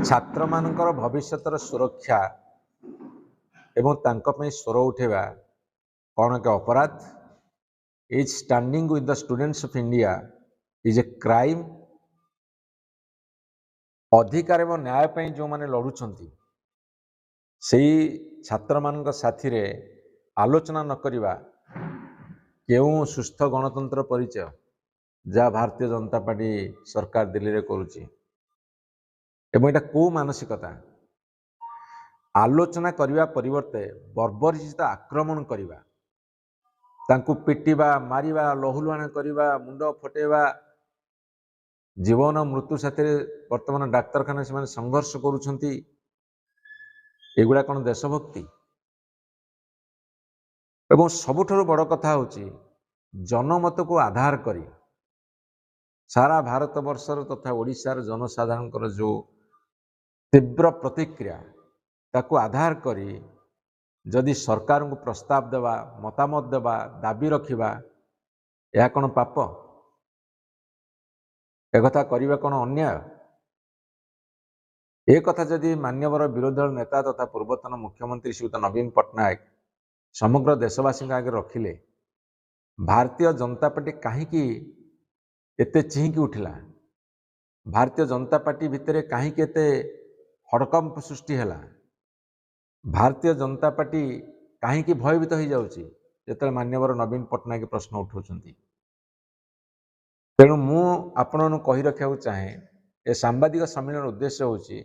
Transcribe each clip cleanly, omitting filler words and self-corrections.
छात्र मानकर भविष्यतर सुरक्षा एवं तांको पे स्वर उठेबा कौन के अपराध is standing with the students of India is a crime. अधिकार एवं न्याय पे जो माने लड़ुचंती से छात्र मान साथी रे आलोचना न करिबा केउं सुस्थ गणतंत्र परिचय जहाँ भारतीय जनता पार्टी सरकार दिल्ली रे करुची एवं एटा को मानसिकता आलोचना करने परिवर्ते बर्बरचित आक्रमण करवा तांकु पिटिबा मारिबा लहुलुहाण करवा मुंड फटेबा जीवन मृत्यु साथी वर्तमान डाक्तरखाना से संघर्ष करुछंती एगुड़ा कौन देशभक्ति एवं सबुठारु बड़ कथा होची जनमत को आधार करी सारा भारत वर्षर तथा ओडिशार जनसाधारण जो तीव्र प्रतिक्रिया ताकू आधार करी जदि सरकार को प्रस्ताव देवा मतामत देवा दाबी रखिबा यह कौन पाप एकथा करवा कौन अन्याय एक कथा जदि मान्यवर विरोधी दल नेता तथा पूर्वतन मुख्यमंत्री श्रीयुत नवीन पट्टनायक समग्र देशवासी आगे रखिले भारतीय जनता पार्टी कहीं एते चिहिकी उठिला भारतीय जनता पार्टी भितर कहीं एते हड़कंप सृष्टि है भारतीय जनता पार्टी कहीं भयभीत हो जाउची जेतले मान्यवर नवीन पट्टनायक प्रश्न उठाउछंती। तेणु मु आपन कही रखा चाहे ए सांबादिक सम्मेलन उद्देश्य होची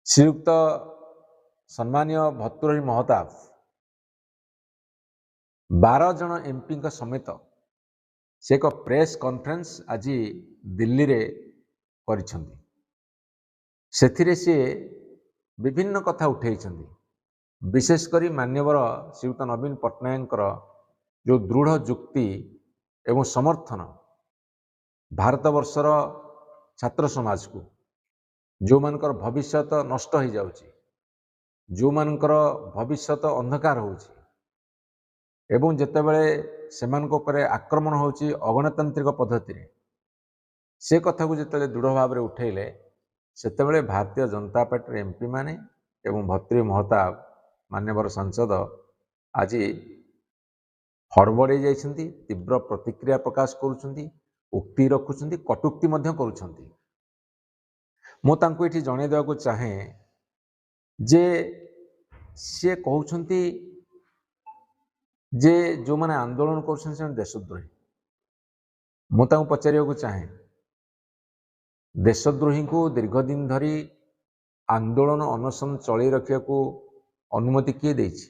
श्रीयुक्त सम्मानीय भर्तृहरि महताब 12 जन एमपी समेत से एक प्रेस कॉन्फ्रेंस आज दिल्ली रे करिछंती सेथिरे से विभिन्न कथा उठेइछंती विशेषकर मान्यवर श्रीयुत नवीन पट्टनायक जो दृढ़ जुक्ति एवं समर्थन भारत वर्षर छात्र समाज को जो मानकर भविष्यत नष्ट हो जाउची जो मानकर भविष्यत अंधकार होउची एवं जेतेबेले सेमानक उपरे आक्रमण होउची अगणतांत्रिक पद्धति रे से कथा को जेतेबेले दृढ़ भाव में उठेले सेतेबेले भारतीय जनता पार्टी एमपी माने एवं भर्तृहरि महताब मान्यवर सांसद आज हड़बड़े जाइछंती तीव्र प्रतिक्रिया प्रकाश करुछंती उक्ति रखुछंती कटुक्ति मध्य करुछंती। मु तांको एठी जणे देवाको चाहे जे से कहउछंती जे जो माने आंदोलन करुछंती से देशद्रोही मु तांको पचारियाको चाहे देशद्रोही को दीर्घ दिन धरी आंदोलन अनशन चलई रखा अनुमति किए देछि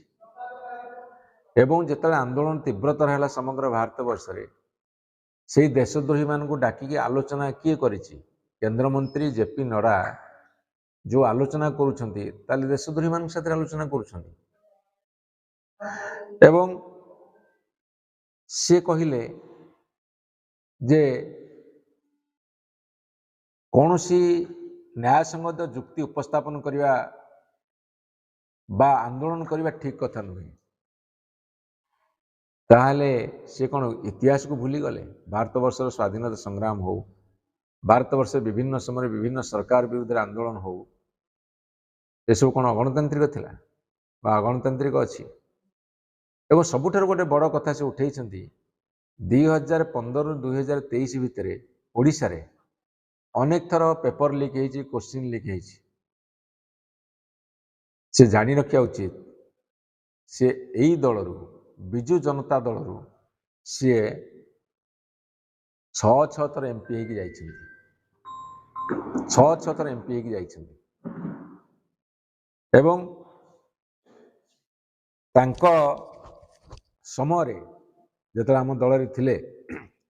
एवं जिते आंदोलन तीव्रतर है समग्र भारत वर्ष से देशद्रोही मान को डाकिकी आलोचना किए करिछि केंद्रमंत्री जेपी नड्डा जो आलोचना करुछंती ताले देशद्रोही मान साथ आलोचना करुछंती एवं से कहिले जे कौन सी न्यायसंगत जुक्ति उपस्थापन करवा बा आंदोलन करवा ठीक कथा नुहे ताहले से कौन इतिहास को भूली गले भारत वर्षर स्वाधीनता संग्राम हो भारत वर्ष विभिन्न समय विभिन्न सरकार विरुद्ध आंदोलन हो ये सब कौन अगणतांत्रिक थिला बा अगणतांत्रिक अच्छी एवं सबुठार गोटे बड़ कथा से उठे 2015-2023 भितर ओडिशा रे अनेक थर पेपर लीक होती क्वेश्चन लीक होती से जानी रखा उचित से यही दल बिजु जनता दल सी 6 थर एमपी होगी जाइछंती 6 थर एमपी होगी जाइछंती एवं तांको समय जेते आम दल रे थिले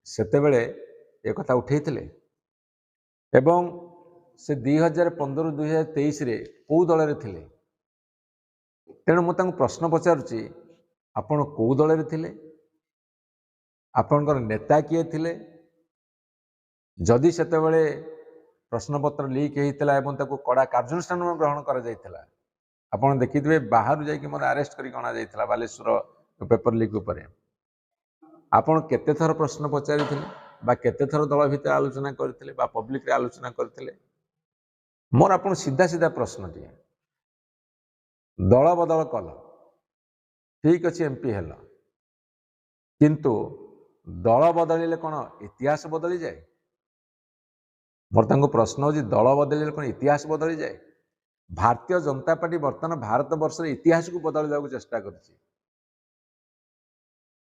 सेतेबेले एक कथा उठेइथिले एवं से 2015-2023 रे कौ दल रे थिले तेणु मु तांको प्रश्न पचारुची आपण कौ दल रे थिले आपणकर नेता किए थिले जदि सेतेबेले प्रश्नपत्र लीक होइतिला एवं ताको कड़ा कार्यानुष्ठान ग्रहण करा जाइतिला आपण देखिथिबे बाहर जाइकि मोर अरेस्ट करि अणा जाइतिला बालेश्वर पेपर लीक उपरे आपण केते थर प्रश्न पचारिथिले बा केते थर दल भितर आलोचना करथिले बा पब्लिक रे आलोचना करथिले मोर आपन सीधा सीधा प्रश्न टे दल बदल कल ठीक अच्छे एमपी हेल किंतु दल बदलिले कौन इतिहास बदली जाए मोर तांको प्रश्न हो दल बदलिले कौन इतिहास बदली जाए भारतीय जनता पार्टी बर्तमान भारत वर्ष इतिहास को बदल चेष्टा कर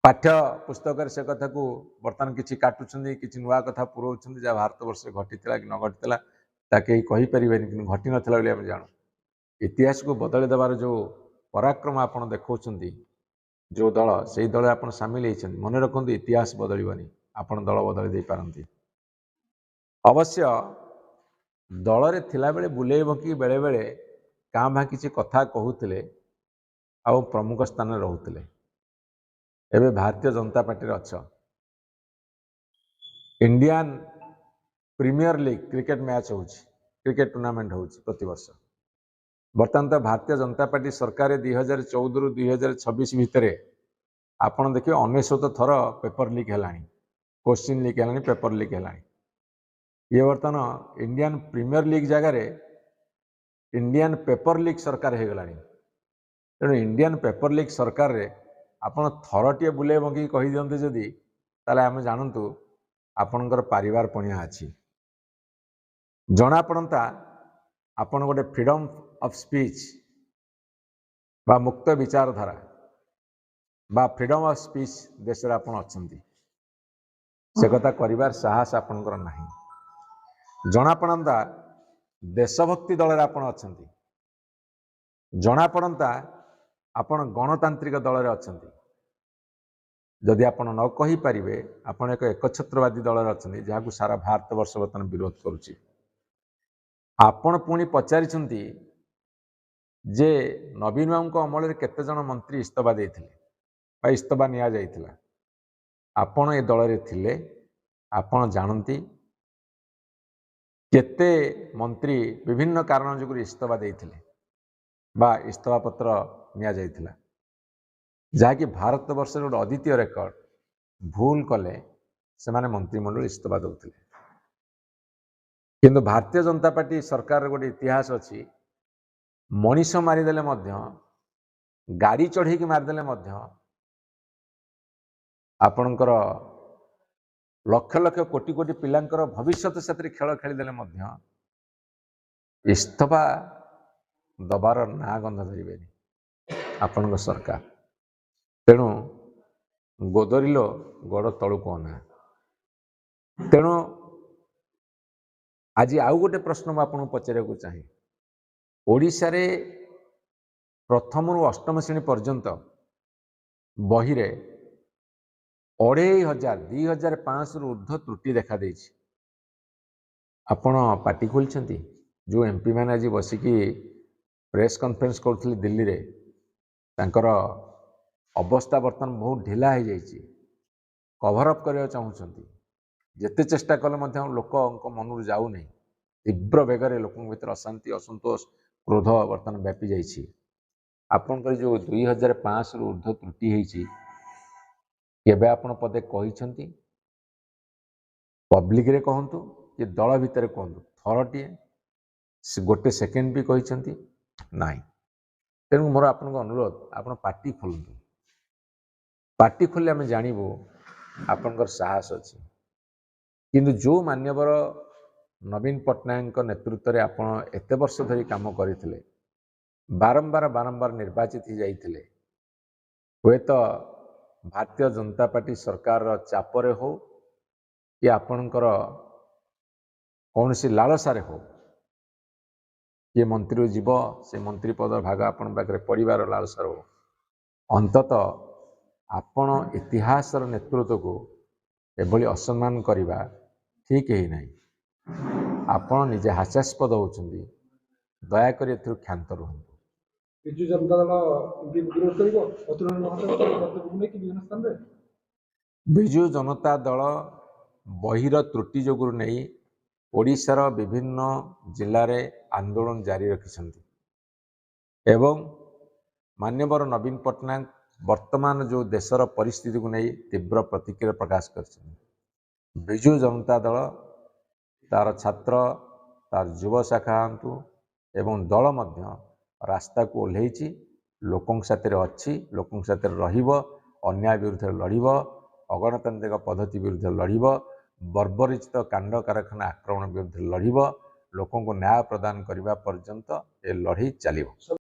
पाठ्य पुस्तक से कथा को बर्तमान किसी काटुंट कि नुआ कथा पुरोच जहाँ भारत वर्ष घटी कि न घटी कहीं कहीपर कि घटी नाला जानू इतिहास को बदल देवार जो पराक्रम आपड़ देखा जो दल से दल आप सामिल होती मन रखु इतिहास बदलनी आपड़ दल बदल दे पारती अवश्य दल रे थिला बेले बुले बंकी बेले बेले काँ भाँ किसी कथा कहते आ प्रमुख स्थान रोते एवं भारतीय जनता पार्टी अच्छ Indian Premier League cricket match हो क्रिकेट टूर्नामेंट हो प्रति वर्ष बर्तमान तो भारतीय जनता पार्टी सरकार 2014 रु 2026 भितर आपड़ देखिए 19 थर पेपर लीक है क्वेश्चन लीक है पेपर लीक है ये बर्तमान इंडियन प्रीमियर लीग जगार इंडियन पेपर लीक सरकार हो गला तेणु इंडियन पेपर लीक सरकार रे आपड़ थरटे बुले बंकी कही दिखते जदि ताले आम जानतु आपणकर पारिवार पणिया अच्छी जना पड़ता आपन गोटे फ्रीडम ऑफ स्पीच बा मुक्त विचारधारा बा फ्रीडम ऑफ स्पीच देश में आपन अच्छी से कथा करिवार साहस आपनकर नहीं जना पड़ता देशभक्ति दल रे आपन अच्छी जना पड़ता आपन गणतांत्रिक दल रे अच्छी जदि आपन न कही पारिबे आपन एक एकछत्रवादी दल रे अच्छी जहाँ को सारा भारत वर्ष बर्तमान विरोध करुच्ची आपण पुणी पचारि जे नवीन बाबू अमल केते जन मंत्री इस्तीफा देते इस्तीफा निया जाइथिला आपण ए दल रे थिले आपण जानती केते मंत्री विभिन्न कारण जो इस्तीफा देते बा इस्तीफा पत्र निया जाइथिला जहाँकि भारत वर्ष गोटे अद्वितीय रेकर्ड भूल कले से माने मंत्रिमंडल इस्तीफा दौते किंतु भारतीय जनता पार्टी सरकार गोटे इतिहास अच्छी मनीष मारिदेले गाड़ी चढ़े मारिदेले आपणकर लक्ष लक्ष कोटी कोटी पिलांकर भविष्यत से खेल खेलीदेले इस्तीफा दबार ना गंध धरवे आपण सरकार तेणु गोदरिल गोड़ तलुक अना तेणु आज आउ गोटे प्रश्न मुझे पचार चाहे ओडिशा रे प्रथम रु अष्टम श्रेणी पर्यंत बही रे 2500 2500 रु ऊर्ध्व त्रुटि देखा देछि आपण पार्टी खोलछंती जो एमपी मैंने आज बसिकी प्रेस कॉन्फ्रेंस करथि दिल्ली रे तांकर अवस्था बर्तमान बहुत ढिला हो जाइए कभरअप करने चाहूँगी जिते चेष्टा कले लोक मन जाऊ नहीं तीव्र बेगर लोक भर अशांति असंतोष क्रोध बर्तमान व्यापी जाइए आपंकर जो 2500 रु ऊर्ध्व त्रुटि होती केबे आपण पदे कही पब्लिक रे कहतु कि दल भितर कहतु थरटे गोटे सेकेंड भी कही ना तेणु मोर आपन अनुरोध आप पार्टी खोलतु पार्टी खोले आम जानबू आपनकर साहस अच्छी किंतु जो मान्यवर नवीन पट्टनायक नेतृत्व में आपण एत वर्ष धरी काम करते बारंबार बारंबार निर्वाचित हो जाते हे तो भारतीय जनता पार्टी सरकार चापरे हो कि आपणकर कौन सी लालसारे हो ये मंत्री जीव से मंत्री पद भाग आपण पाखे पड़ार लालसार हो अंततः आपण इतिहास नेतृत्व को एभली असम्मान करवा ठीक ही नहीं आपण निजे हास्यास्पद होती दयाकोरी क्षांत रुहतु बिजु जनता दल विरोध करिवो अतुलन महासंघ बिजु जनता दल बहिर त्रुटि जोगुरु नहीं ओडिशार विभिन्न जिले में आंदोलन जारी रखिछंती एवं मान्यवर नवीन पट्टनायक वर्तमान जो देशर परिस्थिति को नहीं तीव्र प्रतिक्रिया प्रकाश कर बिजु जनता दल तार छात्र ତାର ଯୁବ ଶାଖା ହନ୍ତୁ ଏବଂ ଦଳ ମଧ୍ୟ ରାସ୍ତାକୁ ଓହ୍ଲେଇଛି, ଲୋକଙ୍କ ସାଥିରେ ଅଛି, ଲୋକଙ୍କ ସାଥିରେ ରହିବ, ଅନ୍ୟାୟ ବିରୁଦ୍ଧରେ ଲଢ଼ିବ, ଅଗଣତାନ୍ତ୍ରିକ ପଦ୍ଧତି ବିରୁଦ୍ଧରେ ଲଢ଼ିବ, ବର୍ବରିଚିତ କାଣ୍ଡ କାରଖାନା ଆକ୍ରମଣ ବିରୁଦ୍ଧରେ ଲଢ଼ିବ, ଲୋକଙ୍କୁ ନ୍ୟାୟ ପ୍ରଦାନ କରିବା ପର୍ଯ୍ୟନ୍ତ ଏ ଲଢ଼େଇ ଚାଲିବ।